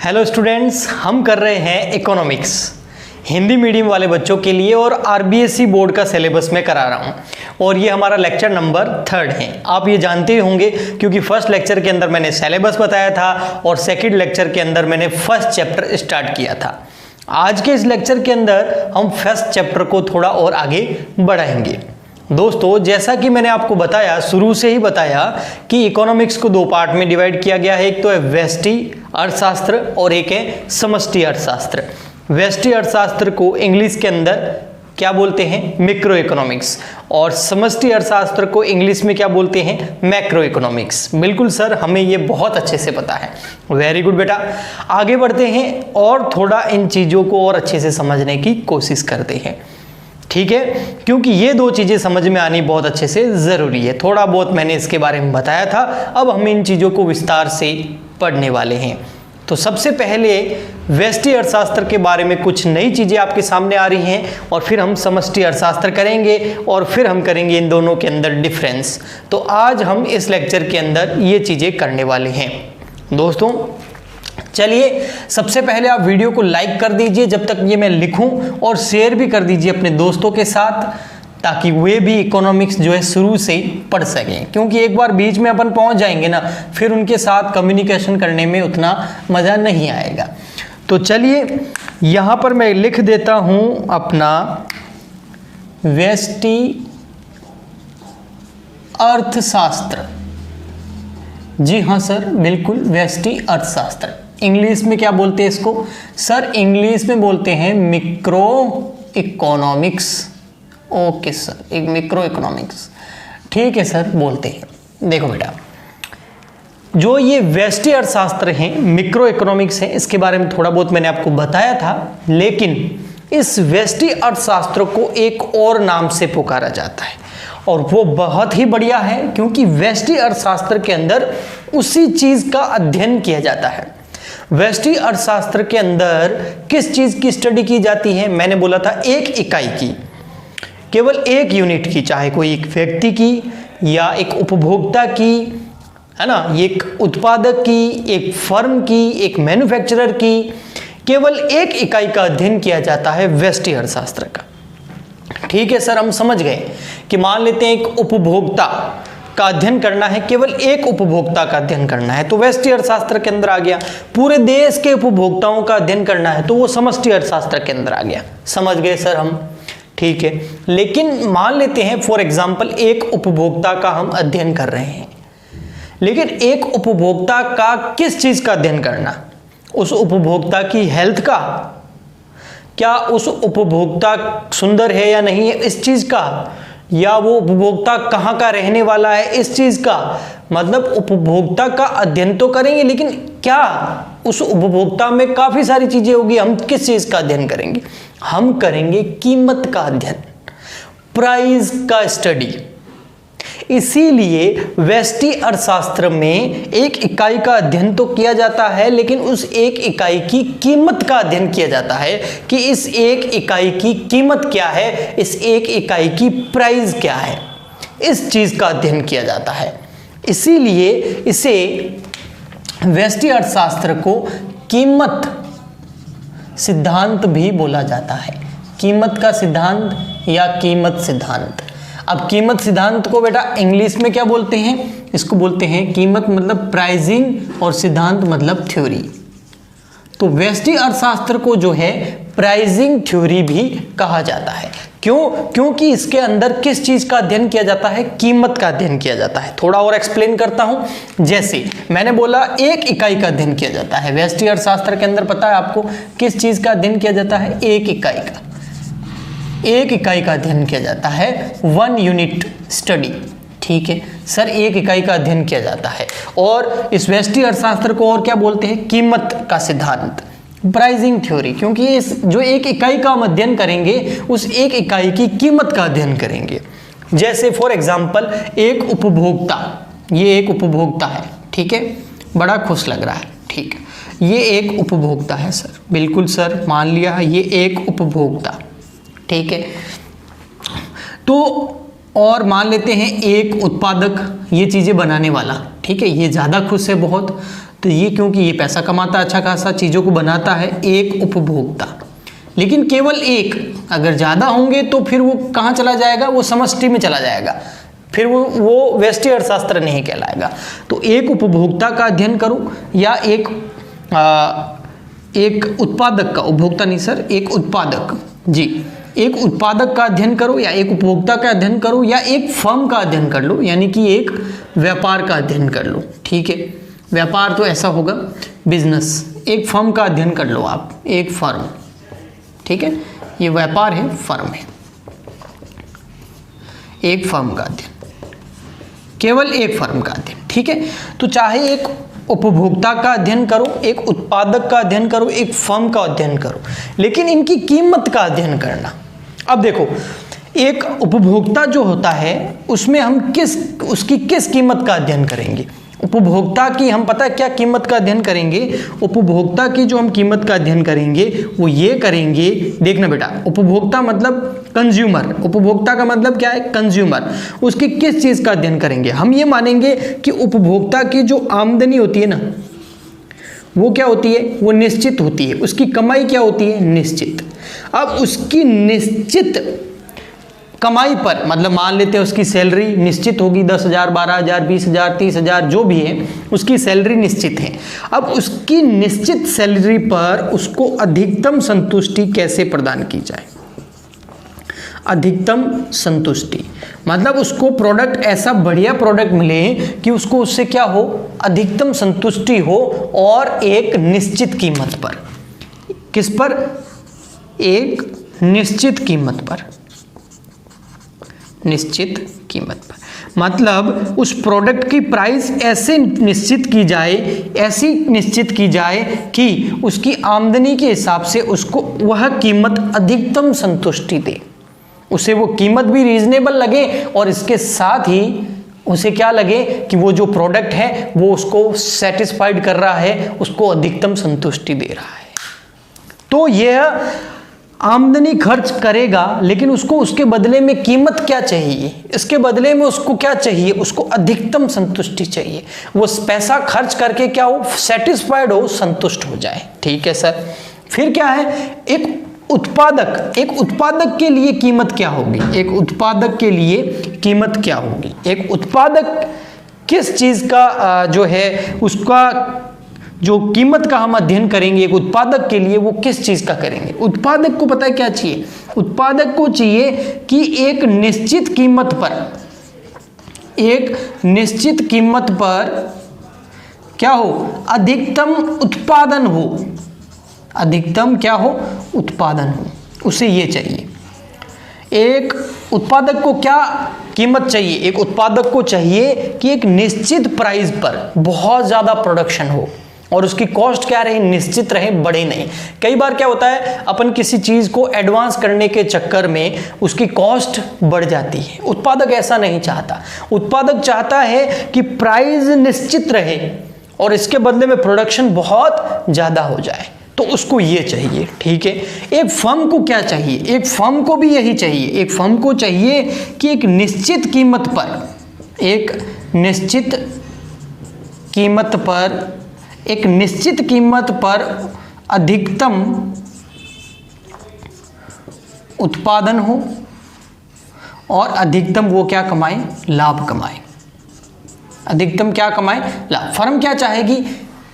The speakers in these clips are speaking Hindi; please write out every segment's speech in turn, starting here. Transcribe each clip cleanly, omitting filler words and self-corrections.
हेलो स्टूडेंट्स, हम कर रहे हैं इकोनॉमिक्स हिंदी मीडियम वाले बच्चों के लिए और आरबीएसई बोर्ड का सिलेबस में करा रहा हूं और ये हमारा लेक्चर नंबर 3 है। आप ये जानते ही होंगे क्योंकि फर्स्ट लेक्चर के अंदर मैंने सिलेबस बताया था और सेकंड लेक्चर के अंदर मैंने फर्स्ट चैप्टर स्टार्ट किया था। आज के इस लेक्चर के अंदर हम फर्स्ट चैप्टर को थोड़ा और आगे बढ़ाएंगे। दोस्तों, जैसा कि मैंने आपको बताया, शुरू से ही बताया कि इकोनॉमिक्स को दो पार्ट में डिवाइड किया गया है। एक तो है व्यष्टि अर्थशास्त्र और एक है समष्टि अर्थशास्त्र। व्यष्टि अर्थशास्त्र को इंग्लिश के अंदर क्या बोलते हैं? मैक्रो इकोनॉमिक्स, और समष्टि अर्थशास्त्र को इंग्लिश में क्या बोलते हैं? Macro economics. बिल्कुल सर, हमें ये बहुत अच्छे से पता है। वेरी गुड बेटा, आगे बढ़ते हैं और थोड़ा इन चीज़ों को और अच्छे से समझने की कोशिश करते हैं, ठीक है? क्योंकि ये दो चीज़ें समझ में आनी बहुत अच्छे से ज़रूरी है। थोड़ा बहुत मैंने इसके बारे में बताया था, अब हम इन चीज़ों को विस्तार से पढ़ने वाले हैं। तो सबसे पहले व्यष्टि अर्थशास्त्र के बारे में कुछ नई चीज़ें आपके सामने आ रही हैं और फिर हम समष्टि अर्थशास्त्र करेंगे और फिर हम करेंगे इन दोनों के अंदर डिफरेंस। तो आज हम इस लेक्चर के अंदर ये चीज़ें करने वाले हैं। दोस्तों चलिए, सबसे पहले आप वीडियो को लाइक कर दीजिए जब तक ये मैं लिखूं, और शेयर भी कर दीजिए अपने दोस्तों के साथ, ताकि वे भी इकोनॉमिक्स जो है शुरू से पढ़ सकें। क्योंकि एक बार बीच में अपन पहुंच जाएंगे ना, फिर उनके साथ कम्युनिकेशन करने में उतना मज़ा नहीं आएगा। तो चलिए, यहाँ पर मैं लिख देता हूँ अपना व्यष्टि अर्थशास्त्र। जी हाँ सर, बिल्कुल, व्यष्टि अर्थशास्त्र। इंग्लिश में क्या बोलते हैं इसको? सर इंग्लिश में बोलते हैं मैक्रो इकोनॉमिक्स। ओके सर, एक मैक्रो इकोनॉमिक्स, ठीक है सर, बोलते हैं। देखो बेटा, जो ये व्यष्टि अर्थशास्त्र है, मैक्रो इकोनॉमिक्स है, इसके बारे में थोड़ा बहुत मैंने आपको बताया था, लेकिन इस व्यष्टि अर्थशास्त्र को एक और नाम से पुकारा जाता है और वो बहुत ही बढ़िया है, क्योंकि व्यष्टि अर्थशास्त्र के अंदर उसी चीज का अध्ययन किया जाता है। व्यष्टि अर्थशास्त्र के अंदर किस चीज की स्टडी की जाती है? मैंने बोला था एक इकाई की, केवल एक यूनिट की, चाहे कोई एक व्यक्ति की या एक उपभोक्ता की, है ना, एक उत्पादक की, एक फर्म की, एक मैन्युफैक्चरर की, केवल एक इकाई का अध्ययन किया जाता है व्यष्टि अर्थशास्त्र का। ठीक है सर, हम समझ गए कि मान लेते हैं एक उपभोक्ता का अध्ययन करना है, केवल एक उपभोक्ता का अध्ययन करना है तो व्यष्टि अर्थशास्त्र के अंदर आ गया। पूरे देश के उपभोक्ताओं का अध्ययन करना है तो वो समष्टि अर्थशास्त्र के अंदर आ गया। समझ गए सर हम? ठीक है, लेकिन मान लेते हैं फॉर एग्जाम्पल एक उपभोक्ता का हम अध्ययन कर रहे हैं, लेकिन एक उपभोक्ता का किस चीज का अध्ययन करना? उस उपभोक्ता की हेल्थ का, क्या उस उपभोक्ता सुंदर है या नहीं है इस चीज का, या वो उपभोक्ता कहाँ का रहने वाला है इस चीज का। मतलब उपभोक्ता का अध्ययन तो करेंगे, लेकिन क्या उस उपभोक्ता में काफी सारी चीजें होगी। हम किस चीज का अध्ययन करेंगे? हम करेंगे कीमत का अध्ययन, प्राइस का स्टडी। इसीलिए व्यष्टि अर्थशास्त्र में एक इकाई का अध्ययन तो किया जाता है, लेकिन उस एक इकाई की कीमत का अध्ययन किया जाता है कि इस एक इकाई की कीमत क्या है, इस एक इकाई की प्राइस क्या है, इस चीज का अध्ययन किया जाता है। इसीलिए इसे व्यष्टि अर्थशास्त्र को कीमत सिद्धांत भी बोला जाता है। कीमत का सिद्धांत या कीमत सिद्धांत। अब कीमत सिद्धांत को बेटा इंग्लिश में क्या बोलते हैं? इसको बोलते हैं कीमत मतलब प्राइसिंग और सिद्धांत मतलब थ्योरी। तो व्यष्टि अर्थशास्त्र को जो है प्राइसिंग थ्योरी भी कहा जाता है। क्यों? क्योंकि इसके अंदर किस चीज का अध्ययन किया जाता है? कीमत का अध्ययन किया जाता है। थोड़ा और एक्सप्लेन करता हूं। जैसे मैंने बोला एक इकाई का अध्ययन किया जाता है व्यष्टि अर्थशास्त्र के अंदर, पता है आपको किस चीज का अध्ययन किया जाता है? एक इकाई का, एक इकाई का अध्ययन किया जाता है, 1 यूनिट स्टडी। ठीक है सर, एक इकाई का अध्ययन किया जाता है। और इस व्यष्टि अर्थशास्त्र को और क्या बोलते हैं? कीमत का सिद्धांत, प्राइसिंग थ्योरी। क्योंकि इस जो एक इकाई का हम अध्ययन करेंगे, उस एक इकाई की कीमत का अध्ययन करेंगे। जैसे फॉर एग्जाम्पल एक उपभोक्ता, ये एक उपभोक्ता है, ठीक है, बड़ा खुश लग रहा है, ठीक है, ये एक उपभोक्ता है सर। बिल्कुल सर, मान लिया ये एक उपभोक्ता, ठीक है। तो और मान लेते हैं एक उत्पादक, ये चीजें बनाने वाला, ठीक है, ये ज्यादा खुश है बहुत, तो ये क्योंकि ये पैसा कमाता अच्छा खासा, चीज़ों को बनाता है, एक उपभोक्ता। लेकिन केवल एक, अगर ज़्यादा होंगे तो फिर वो कहाँ चला जाएगा, वो समष्टि में चला जाएगा, फिर वो व्यष्टि अर्थशास्त्र नहीं कहलाएगा। तो एक उपभोक्ता का अध्ययन करो या एक उत्पादक का, उपभोक्ता नहीं सर, एक उत्पादक, जी, एक उत्पादक का अध्ययन करो या एक उपभोक्ता का अध्ययन करो या एक फर्म का अध्ययन कर लो, यानी कि एक व्यापार का अध्ययन कर लो। ठीक है, व्यापार तो ऐसा होगा बिजनेस, एक फर्म का अध्ययन कर लो आप, एक फर्म। ठीक है, ये व्यापार है, फर्म है, एक फर्म का अध्ययन, केवल एक फर्म का अध्ययन। ठीक है, तो चाहे एक उपभोक्ता का अध्ययन करो, एक उत्पादक का अध्ययन करो, एक फर्म का अध्ययन करो, लेकिन इनकी कीमत का अध्ययन करना। अब देखो, एक उपभोक्ता जो होता है उसमें हम उसकी किस कीमत का अध्ययन करेंगे? उपभोक्ता की हम पता है क्या कीमत का अध्ययन करेंगे? उपभोक्ता की जो हम कीमत का अध्ययन करेंगे वो ये करेंगे, देखना बेटा, उपभोक्ता मतलब कंज्यूमर, उपभोक्ता का मतलब क्या है? कंज्यूमर। उसकी किस चीज का अध्ययन करेंगे? हम ये मानेंगे कि उपभोक्ता की जो आमदनी होती है ना, वो क्या होती है? वो निश्चित होती है। उसकी कमाई क्या होती है? निश्चित। अब उसकी निश्चित कमाई पर, मतलब मान लेते हैं उसकी सैलरी निश्चित होगी, 10,000, 12,000, 20,000, 30,000 जो भी है, उसकी सैलरी निश्चित है। अब उसकी निश्चित सैलरी पर उसको अधिकतम संतुष्टि कैसे प्रदान की जाए? अधिकतम संतुष्टि मतलब उसको प्रोडक्ट ऐसा बढ़िया प्रोडक्ट मिले कि उसको उससे क्या हो? अधिकतम संतुष्टि हो, और एक निश्चित कीमत पर। किस पर? एक निश्चित कीमत पर, निश्चित कीमत पर। मतलब उस प्रोडक्ट की प्राइस ऐसे निश्चित की जाए, ऐसी निश्चित की जाए कि उसकी आमदनी के हिसाब से उसको वह कीमत अधिकतम संतुष्टि दे, उसे वो कीमत भी रीजनेबल लगे, और इसके साथ ही उसे क्या लगे कि वो जो प्रोडक्ट है वो उसको सेटिस्फाइड कर रहा है, उसको अधिकतम संतुष्टि दे रहा है। तो यह आमदनी खर्च करेगा, लेकिन उसको उसके बदले में कीमत क्या चाहिए? इसके बदले में उसको क्या चाहिए? उसको अधिकतम संतुष्टि चाहिए। वो पैसा खर्च करके क्या हो? सेटिस्फाइड हो, संतुष्ट हो जाए। ठीक है सर। फिर क्या है? एक उत्पादक के लिए कीमत क्या होगी? एक उत्पादक के लिए कीमत क्या होगी? एक उत्पादक किस चीज का जो है उसका जो कीमत का हम अध्ययन करेंगे एक उत्पादक के लिए, वो किस चीज का करेंगे? उत्पादक को पता है क्या चाहिए? उत्पादक को चाहिए कि एक निश्चित कीमत पर, एक निश्चित कीमत पर क्या हो? अधिकतम उत्पादन हो। अधिकतम क्या हो? उत्पादन हो। उसे ये चाहिए। एक उत्पादक को क्या कीमत चाहिए? एक उत्पादक को चाहिए कि एक निश्चित प्राइस पर बहुत ज्यादा प्रोडक्शन हो, और उसकी कॉस्ट क्या रहे? निश्चित रहे, बढ़े नहीं। कई बार क्या होता है, अपन किसी चीज को एडवांस करने के चक्कर में उसकी कॉस्ट बढ़ जाती है। उत्पादक ऐसा नहीं चाहता। उत्पादक चाहता है कि प्राइस निश्चित रहे और इसके बदले में प्रोडक्शन बहुत ज्यादा हो जाए, तो उसको ये चाहिए। ठीक है। एक फर्म को क्या चाहिए? एक फर्म को भी यही चाहिए। एक फर्म को चाहिए कि एक निश्चित कीमत पर, एक निश्चित कीमत पर, एक निश्चित कीमत पर अधिकतम उत्पादन हो, और अधिकतम वो क्या कमाए? लाभ कमाए। अधिकतम क्या कमाए? लाभ। फर्म क्या चाहेगी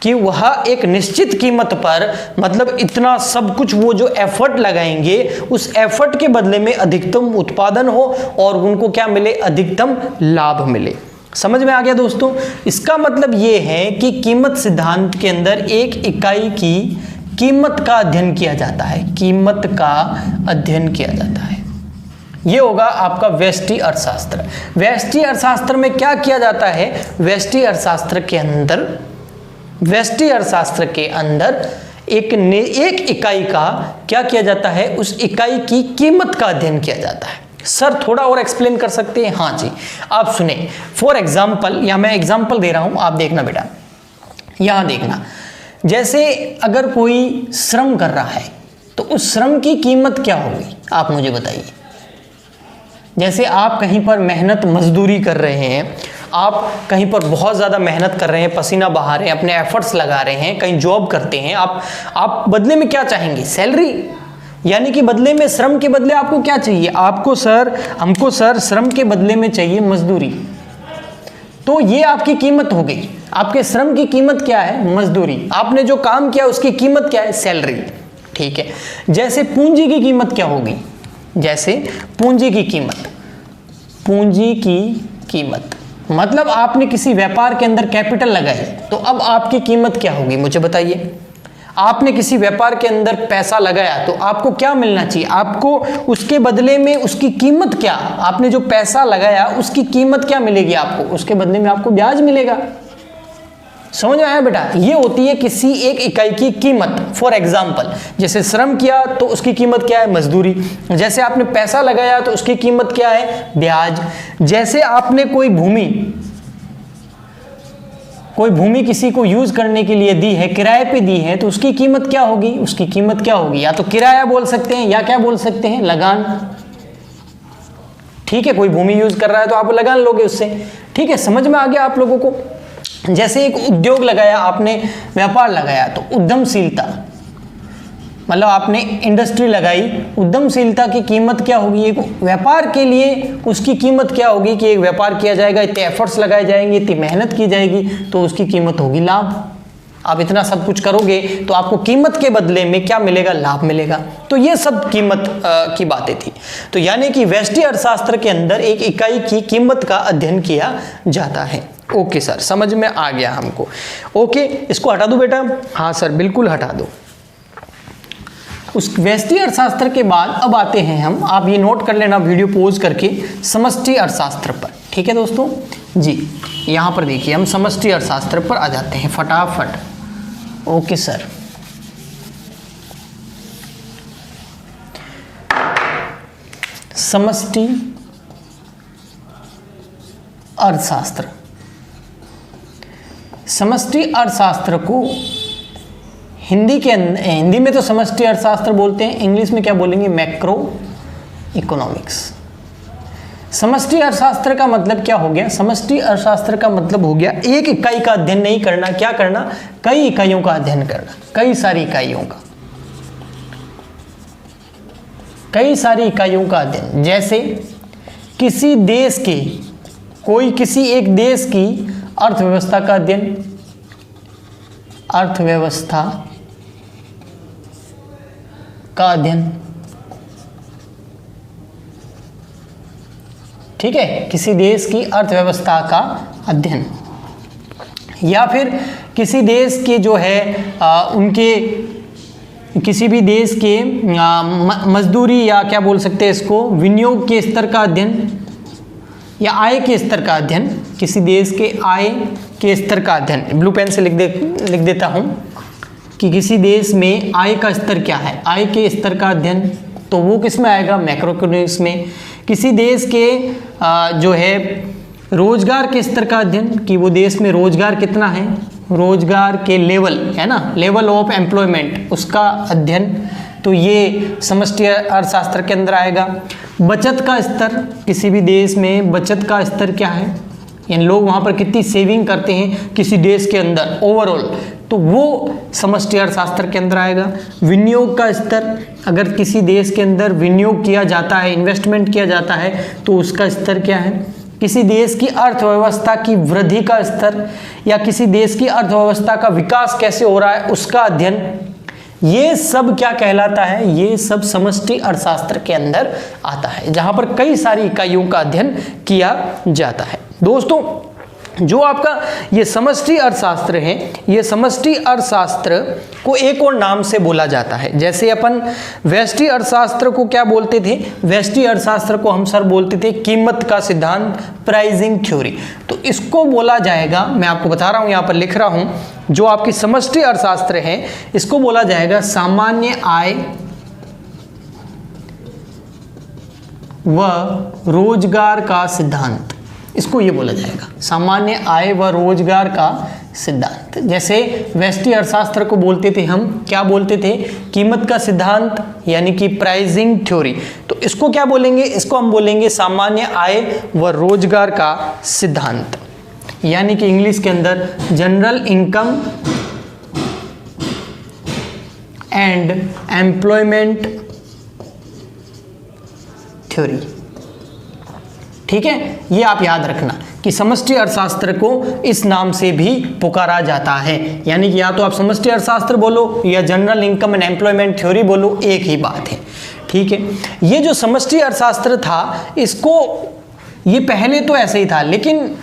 कि वह एक निश्चित कीमत पर, मतलब इतना सब कुछ वो जो एफर्ट लगाएंगे, उस एफर्ट के बदले में अधिकतम उत्पादन हो और उनको क्या मिले? अधिकतम लाभ मिले। समझ में आ गया दोस्तों? इसका मतलब ये है कि कीमत सिद्धांत के अंदर एक इकाई की कीमत का अध्ययन किया जाता है। कीमत का अध्ययन किया जाता है। ये होगा आपका व्यष्टि अर्थशास्त्र। व्यष्टि अर्थशास्त्र में क्या किया जाता है? व्यष्टि अर्थशास्त्र के अंदर एक इकाई का क्या किया जाता है? उस इकाई की कीमत का अध्ययन किया जाता है। सर थोड़ा और एक्सप्लेन कर सकते हैं? हाँ जी, आप सुने। फॉर एग्जाम्पल, या मैं एग्जाम्पल दे रहा हूं, आप देखना बेटा, यहां देखना। जैसे अगर कोई श्रम कर रहा है तो उस श्रम की कीमत क्या होगी? आप मुझे बताइए। जैसे आप कहीं पर मेहनत मजदूरी कर रहे हैं, आप कहीं पर बहुत ज़्यादा मेहनत कर रहे हैं, पसीना बहा रहे हैं, अपने एफर्ट्स लगा रहे हैं, कहीं जॉब करते हैं, आप बदले में क्या चाहेंगे? सैलरी, यानी कि बदले में, श्रम के बदले आपको क्या चाहिए? हमको सर श्रम के बदले में चाहिए मजदूरी। तो ये आपकी कीमत हो गई। आपके श्रम की कीमत क्या है? मजदूरी। आपने जो काम किया उसकी कीमत क्या है? सैलरी। ठीक है। जैसे पूंजी की कीमत क्या होगी? जैसे पूंजी की कीमत मतलब आपने किसी व्यापार के अंदर कैपिटल लगाई, तो अब आपकी कीमत क्या होगी? मुझे बताइए। आपने किसी व्यापार के अंदर पैसा लगाया तो आपको क्या मिलना चाहिए? आपको उसके बदले में उसकी कीमत क्या? आपने जो पैसा लगाया उसकी कीमत क्या मिलेगी आपको? उसके बदले में आपको ब्याज मिलेगा। समझ में आया बेटा? ये होती है किसी एक इकाई की कीमत। फॉर एग्जाम्पल, जैसे श्रम किया तो उसकी कीमत क्या है? मजदूरी। जैसे आपने पैसा लगाया तो उसकी कीमत क्या है? ब्याज। जैसे आपने कोई भूमि किसी को यूज करने के लिए दी है, किराए पे दी है, तो उसकी कीमत क्या होगी? उसकी कीमत क्या होगी? या तो किराया बोल सकते हैं या क्या बोल सकते हैं? लगान। ठीक है, कोई भूमि यूज कर रहा है तो आप लगान लोगे उससे। ठीक है, समझ में आ गया आप लोगों को? जैसे एक उद्योग लगाया आपने, व्यापार लगाया, तो उद्यमशीलता, मतलब आपने इंडस्ट्री लगाई, उद्यमशीलता की कीमत क्या होगी? एक व्यापार के लिए उसकी कीमत क्या होगी कि एक व्यापार किया जाएगा, इतने एफर्ट्स लगाए जाएंगे, इतनी मेहनत की जाएगी, तो उसकी कीमत होगी लाभ। आप इतना सब कुछ करोगे तो आपको कीमत के बदले में क्या मिलेगा? लाभ मिलेगा। तो ये सब कीमत की बातें थी। तो यानी कि व्यष्टि अर्थशास्त्र के अंदर एक इकाई की कीमत का अध्ययन किया जाता है। ओके सर, समझ में आ गया हमको। ओके, इसको हटा दो बेटा। हाँ सर, बिल्कुल हटा दो। उस व्यष्टि अर्थशास्त्र के बाद अब आते हैं हम, आप ये नोट कर लेना वीडियो पॉज करके, समष्टि अर्थशास्त्र पर। ठीक है दोस्तों जी, यहाँ पर देखिए हम समष्टि अर्थशास्त्र पर आ जाते हैं फटाफट। ओके सर, समष्टि अर्थशास्त्र। समष्टि अर्थशास्त्र को हिंदी में तो समष्टि अर्थशास्त्र बोलते हैं, इंग्लिश में क्या बोलेंगे? Macro economics. समष्टि अर्थशास्त्र का मतलब क्या हो गया? समष्टि अर्थशास्त्र का मतलब हो गया एक इकाई का अध्ययन नहीं करना, क्या करना? कई इकाइयों का अध्ययन करना, कई सारी इकाइयों का अध्ययन। जैसे किसी एक देश की अर्थव्यवस्था का अध्ययन, ठीक है, किसी देश की अर्थव्यवस्था का अध्ययन, या फिर किसी देश के जो है किसी भी देश के मजदूरी या क्या बोल सकते हैं इसको, विनियोग के स्तर का अध्ययन या आय के स्तर का अध्ययन। किसी देश के आय के स्तर का अध्ययन, ब्लू पेन से लिख देता हूं कि किसी देश में आय का स्तर क्या है, आय के स्तर का अध्ययन, तो वो किस में आएगा? मैक्रो इकोनॉमिक्स में। किसी देश के जो है रोजगार के स्तर का अध्ययन, कि वो देश में रोजगार कितना है, रोजगार के लेवल है ना, लेवल ऑफ एम्प्लॉयमेंट, उसका अध्ययन, तो ये समष्टि अर्थशास्त्र के अंदर आएगा। बचत का स्तर, किसी भी देश में बचत का स्तर क्या है, यानी लोग वहाँ पर कितनी सेविंग करते हैं किसी देश के अंदर ओवरऑल, तो वो समष्टि अर्थशास्त्र के अंदर आएगा। विनियोग का स्तर, अगर किसी देश के अंदर विनियोग किया जाता है, इन्वेस्टमेंट किया जाता है, तो उसका स्तर क्या है। किसी देश की अर्थव्यवस्था की वृद्धि का स्तर, या किसी देश की अर्थव्यवस्था का विकास कैसे हो रहा है, उसका अध्ययन, ये सब क्या कहलाता है? ये सब समष्टि अर्थशास्त्र के अंदर आता है, जहां पर कई सारी इकाइयों का अध्ययन किया जाता है। दोस्तों, जो आपका ये समष्टि अर्थशास्त्र है, ये समष्टि अर्थशास्त्र को एक और नाम से बोला जाता है। जैसे अपन व्यष्टि अर्थशास्त्र को क्या बोलते थे? व्यष्टि अर्थशास्त्र को हम सर बोलते थे कीमत का सिद्धांत, प्राइसिंग थ्योरी। तो इसको बोला जाएगा, मैं आपको बता रहा हूं, यहां पर लिख रहा हूं, जो आपकी समष्टि अर्थशास्त्र है इसको बोला जाएगा सामान्य आय व रोजगार का सिद्धांत। इसको ये बोला जाएगा सामान्य आय व रोजगार का सिद्धांत। जैसे व्यष्टि अर्थशास्त्र को बोलते थे हम, क्या बोलते थे? कीमत का सिद्धांत, यानी कि प्राइसिंग थ्योरी। तो इसको क्या बोलेंगे? इसको हम बोलेंगे सामान्य आय व रोजगार का सिद्धांत। यानी कि इंग्लिश के अंदर general income and employment theory. ठीक है, ये आप याद रखना कि समष्टि अर्थशास्त्र को इस नाम से भी पुकारा जाता है, यानी कि या तो आप समष्टि अर्थशास्त्र बोलो या general income and employment theory बोलो, एक ही बात है। ठीक है, ये जो समष्टि अर्थशास्त्र था, इसको ये पहले तो ऐसे ही था, लेकिन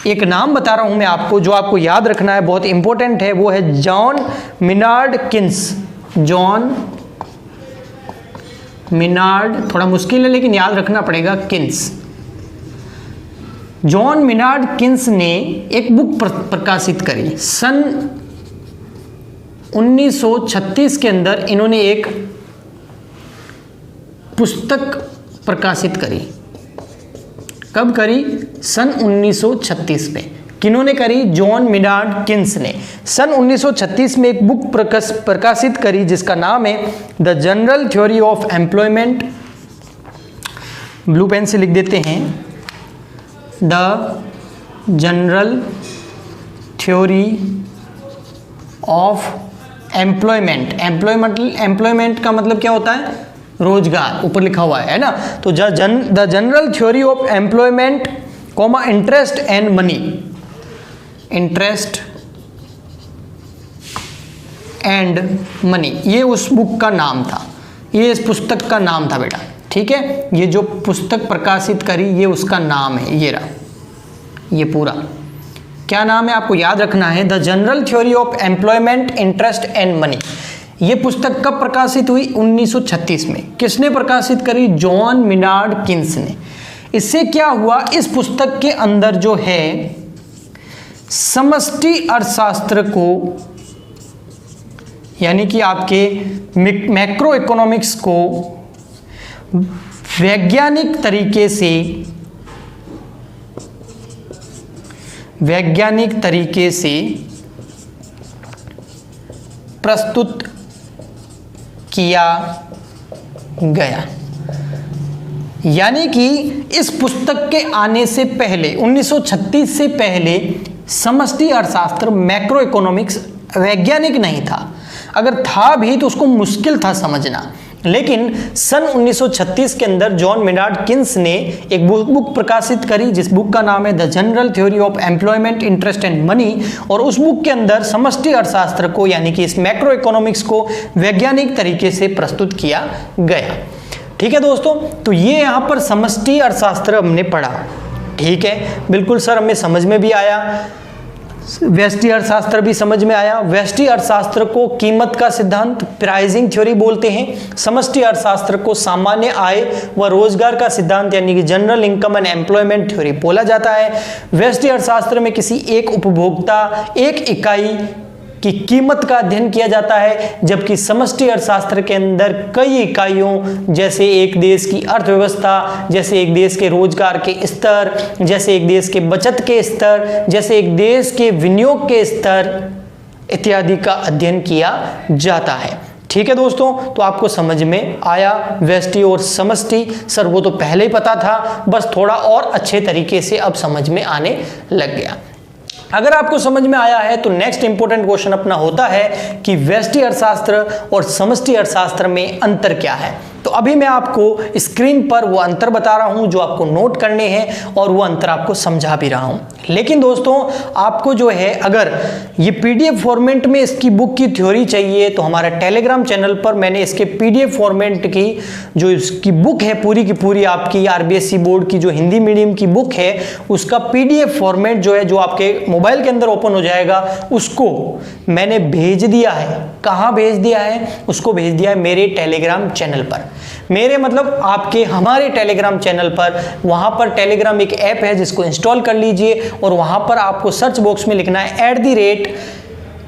एक नाम बता रहा हूं मैं आपको जो आपको याद रखना है, बहुत इंपॉर्टेंट है, वो है John Maynard Keynes. John Maynard, थोड़ा मुश्किल है लेकिन याद रखना पड़ेगा, किन्स। जॉन मिनार्ड किन्स ने एक बुक प्रकाशित करी सन 1936 के अंदर। इन्होंने एक पुस्तक प्रकाशित करी। कब करी? सन 1936 में। किन्होंने करी? जॉन मिनार्ड किन्स ने सन 1936 में एक बुक प्रकाशित करी जिसका नाम है the general theory of employment. Blue pen से लिख देते हैं, the general theory of employment. Employment का मतलब क्या होता है? रोजगार, ऊपर लिखा हुआ है ना। तो the general theory of employment comma interest and money. Interest and money, ये उस बुक का नाम था, ये इस पुस्तक का नाम था बेटा। ठीक है, ये जो पुस्तक प्रकाशित करी ये उसका नाम है, ये रहा, ये पूरा क्या नाम है आपको याद रखना है, the general theory of employment interest and money. ये पुस्तक कब प्रकाशित हुई? 1936 में। किसने प्रकाशित करी? जॉन मिनार्ड किन्स ने। इससे क्या हुआ, इस पुस्तक के अंदर जो है समष्टि अर्थशास्त्र को, यानी कि आपके मैक्रो इकोनॉमिक्स को वैज्ञानिक तरीके से प्रस्तुत किया गया। यानी कि इस पुस्तक के आने से पहले 1936 से पहले समष्टि अर्थशास्त्र मैक्रो इकोनॉमिक्स वैज्ञानिक नहीं था। अगर था भी तो उसको मुश्किल था समझना। लेकिन सन 1936 के अंदर जॉन मिनार्ड किन्स ने एक बुक प्रकाशित करी जिस बुक का नाम है the general theory of employment interest and money. और उस बुक के अंदर समष्टि अर्थशास्त्र को, यानी कि इस मैक्रो इकोनॉमिक्स को वैज्ञानिक तरीके से प्रस्तुत किया गया। ठीक है दोस्तों, तो ये यहाँ पर समष्टि अर्थशास्त्र हमने पढ़ा। ठीक है, बिल्कुल सर, हमें समझ में भी आया। व्यष्टि अर्थशास्त्र भी समझ में आया। व्यष्टि अर्थशास्त्र को कीमत का सिद्धांत, प्राइसिंग थ्योरी बोलते हैं। समष्टि अर्थशास्त्र को सामान्य आय व रोजगार का सिद्धांत, यानी कि general income and employment theory बोला जाता है। व्यष्टि अर्थशास्त्र में किसी एक उपभोक्ता, एक इकाई की कीमत का अध्ययन किया जाता है, जबकि समष्टि अर्थशास्त्र के अंदर कई इकाइयों, जैसे एक देश की अर्थव्यवस्था, जैसे एक देश के रोजगार के स्तर, जैसे एक देश के बचत के स्तर, जैसे एक देश के विनियोग के स्तर इत्यादि का अध्ययन किया जाता है। ठीक है दोस्तों, तो आपको समझ में आया व्यष्टि और समष्टि। सर वो तो पहले ही पता था, बस थोड़ा और अच्छे तरीके से अब समझ में आने लग गया। अगर आपको समझ में आया है तो नेक्स्ट इंपॉर्टेंट क्वेश्चन अपना होता है कि व्यष्टि अर्थशास्त्र और समष्टि अर्थशास्त्र में अंतर क्या है। तो अभी मैं आपको स्क्रीन पर वो अंतर बता रहा हूं जो आपको नोट करने हैं और वो अंतर आपको समझा भी रहा हूं। लेकिन दोस्तों आपको जो है, अगर ये पीडीएफ फॉर्मेट में इसकी बुक की थ्योरी चाहिए तो हमारे टेलीग्राम चैनल पर मैंने इसके पीडीएफ फॉर्मेट की जो इसकी बुक है पूरी की पूरी आपकी आरबीएससी बोर्ड की जो हिंदी मीडियम की बुक है उसका पीडीएफ फॉर्मेट जो है, जो आपके मोबाइल के अंदर ओपन हो जाएगा, उसको मैंने भेज दिया है। कहाँ भेज दिया है? उसको भेज दिया है मेरे टेलीग्राम चैनल पर। मेरे मतलब आपके हमारे टेलीग्राम चैनल पर। वहां पर टेलीग्राम एक ऐप है जिसको इंस्टॉल कर लीजिए और वहां पर आपको सर्च बॉक्स में लिखना है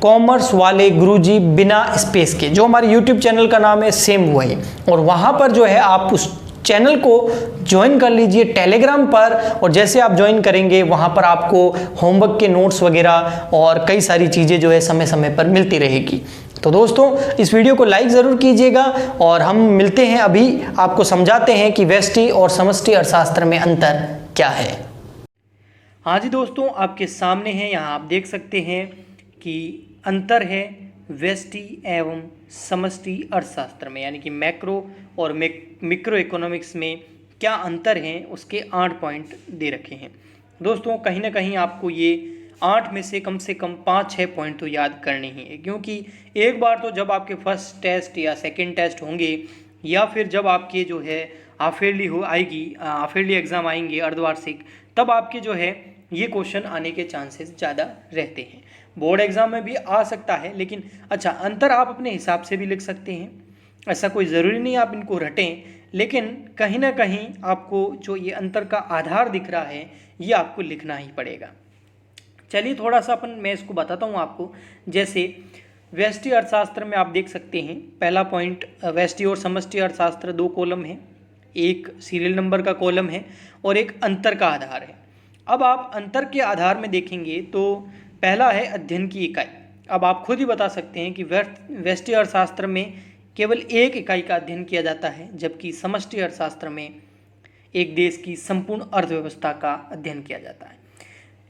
@कॉमर्स वाले गुरुजी बिना स्पेस के। जो हमारे यूट्यूब चैनल का नाम है सेम वही। और वहां पर जो है आप उस चैनल को ज्वाइन कर लीजिए टेलीग्राम पर। और जैसे आप ज्वाइन करेंगे वहां पर आपको होमवर्क के नोट्स वगैरह और कई सारी चीज़ें जो है समय समय पर मिलती रहेगी। तो दोस्तों इस वीडियो को लाइक ज़रूर कीजिएगा और हम मिलते हैं, अभी आपको समझाते हैं कि व्यष्टि और समष्टि अर्थशास्त्र में अंतर क्या है। हाँ जी दोस्तों, आपके सामने है, यहाँ आप देख सकते हैं कि अंतर है व्यष्टि एवं समष्टि अर्थशास्त्र में, यानी कि मैक्रो और मिक्रो इकोनॉमिक्स में क्या अंतर है, उसके 8 पॉइंट दे रखे हैं। दोस्तों कहीं ना कहीं आपको ये 8 में से कम 5-6 पॉइंट तो याद करने ही है, क्योंकि एक बार तो जब आपके फर्स्ट टेस्ट या सेकेंड टेस्ट होंगे या फिर जब आपके जो है हाफ ईयरली एग्ज़ाम आएंगे अर्धवार्षिक, तब आपके जो है ये क्वेश्चन आने के चांसेस ज़्यादा रहते हैं। बोर्ड एग्जाम में भी आ सकता है, लेकिन अच्छा अंतर आप अपने हिसाब से भी लिख सकते हैं, ऐसा कोई ज़रूरी नहीं आप इनको रटें, लेकिन कहीं ना कहीं आपको जो ये अंतर का आधार दिख रहा है ये आपको लिखना ही पड़ेगा। चलिए थोड़ा सा मैं इसको बताता हूँ आपको। जैसे व्यष्टि अर्थशास्त्र में आप देख सकते हैं, पहला पॉइंट, व्यष्टि और समष्टि अर्थशास्त्र 2 कॉलम है, एक सीरियल नंबर का कॉलम है और एक अंतर का आधार है। अब आप अंतर के आधार में देखेंगे तो पहला है अध्ययन की इकाई। अब आप खुद ही बता सकते हैं कि व्यष्टि अर्थशास्त्र में केवल एक इकाई का अध्ययन किया जाता है, जबकि समष्टि अर्थशास्त्र में एक देश की संपूर्ण अर्थव्यवस्था का अध्ययन किया जाता है।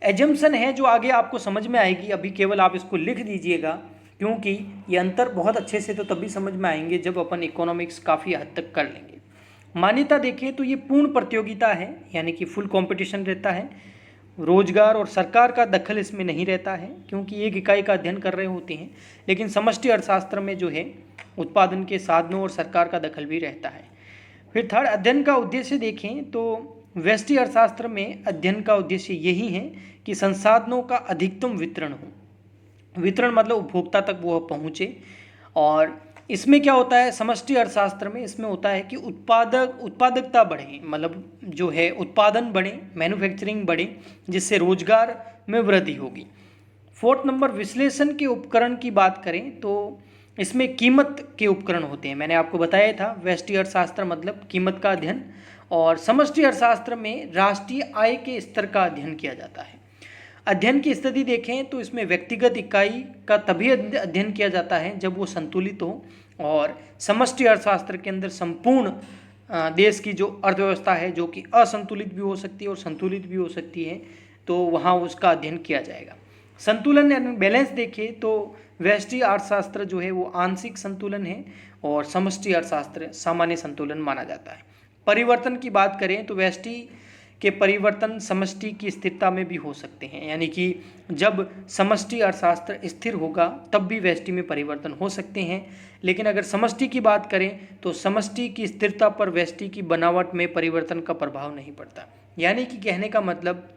एजम्पशन है जो आगे आपको समझ में आएगी, अभी केवल आप इसको लिख दीजिएगा, क्योंकि ये अंतर बहुत अच्छे से तो तभी समझ में आएंगे जब अपन इकोनॉमिक्स काफ़ी हद तक कर लेंगे। मान्यता देखें तो ये पूर्ण प्रतियोगिता है, यानी कि फुल कंपटीशन रहता है, रोजगार और सरकार का दखल इसमें नहीं रहता है, क्योंकि एक इकाई का अध्ययन कर रहे होते हैं। लेकिन समष्टि अर्थशास्त्र में जो है उत्पादन के साधनों और सरकार का दखल भी रहता है। फिर थर्ड, अध्ययन का उद्देश्य देखें तो व्यष्टि अर्थशास्त्र में अध्ययन का उद्देश्य यही है कि संसाधनों का अधिकतम वितरण हो। वितरण मतलब उपभोक्ता तक वो पहुँचे। और इसमें क्या होता है, समष्टि अर्थशास्त्र में इसमें होता है कि उत्पादकता बढ़े, मतलब जो है उत्पादन बढ़े, मैन्युफैक्चरिंग बढ़े, जिससे रोजगार में वृद्धि होगी। 4th नंबर, विश्लेषण के उपकरण की बात करें तो इसमें कीमत के उपकरण होते हैं। मैंने आपको बताया था व्यष्टि अर्थशास्त्र मतलब कीमत का अध्ययन, और समष्टि अर्थशास्त्र में राष्ट्रीय आय के स्तर का अध्ययन किया जाता है। अध्ययन की स्थिति देखें तो इसमें व्यक्तिगत इकाई का तभी अध्ययन किया जाता है जब वो संतुलित हो, और समष्टि अर्थशास्त्र के अंदर संपूर्ण देश की जो अर्थव्यवस्था है, जो कि असंतुलित भी हो सकती है और संतुलित भी हो सकती है, तो वहाँ उसका अध्ययन किया जाएगा। संतुलन यानी बैलेंस देखें तो व्यष्टि अर्थशास्त्र जो है वो आंशिक संतुलन है और समष्टि अर्थशास्त्र सामान्य संतुलन माना जाता है। परिवर्तन की बात करें तो व्यष्टि के परिवर्तन समष्टि की स्थिरता में भी हो सकते हैं, यानी कि जब समष्टि अर्थशास्त्र स्थिर होगा तब भी व्यष्टि में परिवर्तन हो सकते हैं। लेकिन अगर समष्टि की बात करें तो समष्टि की स्थिरता पर व्यष्टि की बनावट में परिवर्तन का प्रभाव नहीं पड़ता। यानी कि कहने का मतलब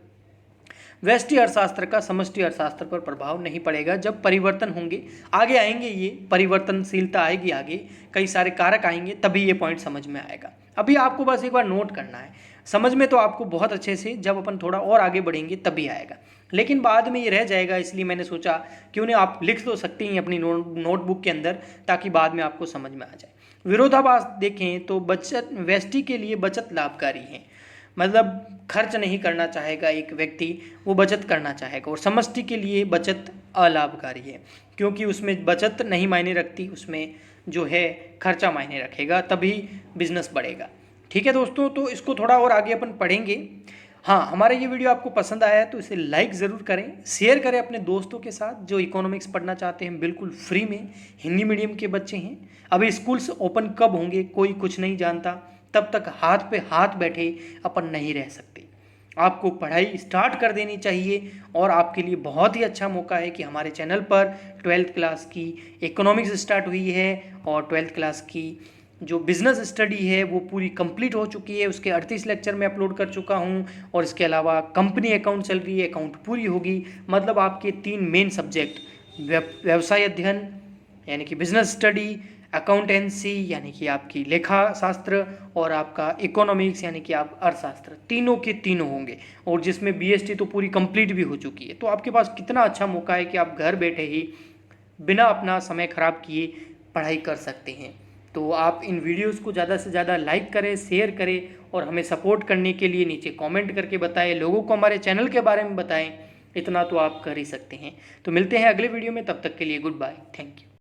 व्यष्टि अर्थशास्त्र का समष्टि अर्थशास्त्र पर प्रभाव नहीं पड़ेगा। जब परिवर्तन होंगे, आगे आएंगे, ये परिवर्तनशीलता आएगी, आगे कई सारे कारक आएंगे, तभी ये पॉइंट समझ में आएगा। अभी आपको बस एक बार नोट करना है, समझ में तो आपको बहुत अच्छे से जब अपन थोड़ा और आगे बढ़ेंगे तभी आएगा, लेकिन बाद में ये रह जाएगा। इसलिए मैंने सोचा क्यों नहीं आप लिख तो सकते हैं अपनी नोटबुक के अंदर, ताकि बाद में आपको समझ में आ जाए। विरोधाभास देखें तो बचत व्यष्टि के लिए बचत लाभकारी है, मतलब खर्च नहीं करना चाहेगा एक व्यक्ति, वो बचत करना चाहेगा। और समष्टि के लिए बचत अलाभकारी है, क्योंकि उसमें बचत नहीं मायने रखती, उसमें जो है खर्चा मायने रखेगा, तभी बिजनेस बढ़ेगा। ठीक है दोस्तों, तो इसको थोड़ा और आगे अपन पढ़ेंगे। हाँ, हमारा ये वीडियो आपको पसंद आया है तो इसे लाइक ज़रूर करें, शेयर करें अपने दोस्तों के साथ जो इकोनॉमिक्स पढ़ना चाहते हैं, बिल्कुल फ्री में। हिंदी मीडियम के बच्चे हैं, अभी स्कूल्स ओपन कब होंगे कोई कुछ नहीं जानता, तब तक हाथ पे हाथ बैठे अपन नहीं रह सकते। आपको पढ़ाई स्टार्ट कर देनी चाहिए, और आपके लिए बहुत ही अच्छा मौका है कि हमारे चैनल पर 12th क्लास की इकोनॉमिक्स स्टार्ट हुई है, और 12th क्लास की जो बिज़नेस स्टडी है वो पूरी कंप्लीट हो चुकी है। उसके 38 लेक्चर मैं अपलोड कर चुका हूँ, और इसके अलावा कंपनी अकाउंट चल रही है, अकाउंट पूरी होगी। मतलब आपके 3 मेन सब्जेक्ट, व्यवसाय अध्ययन यानी कि बिजनेस स्टडी, अकाउंटेंसी यानी कि आपकी लेखा शास्त्र, और आपका इकोनॉमिक्स यानी कि आप अर्थशास्त्र, तीनों के तीनों होंगे। और जिसमें बीएसटी तो पूरी कंप्लीट भी हो चुकी है। तो आपके पास कितना अच्छा मौका है कि आप घर बैठे ही बिना अपना समय खराब किए पढ़ाई कर सकते हैं। तो आप इन वीडियोस को ज़्यादा से ज़्यादा लाइक करें, शेयर करें, और हमें सपोर्ट करने के लिए नीचे कमेंट करके बताएं, लोगों को हमारे चैनल के बारे में बताएं। इतना तो आप कर ही सकते हैं। तो मिलते हैं अगले वीडियो में, तब तक के लिए गुड बाय, थैंक यू।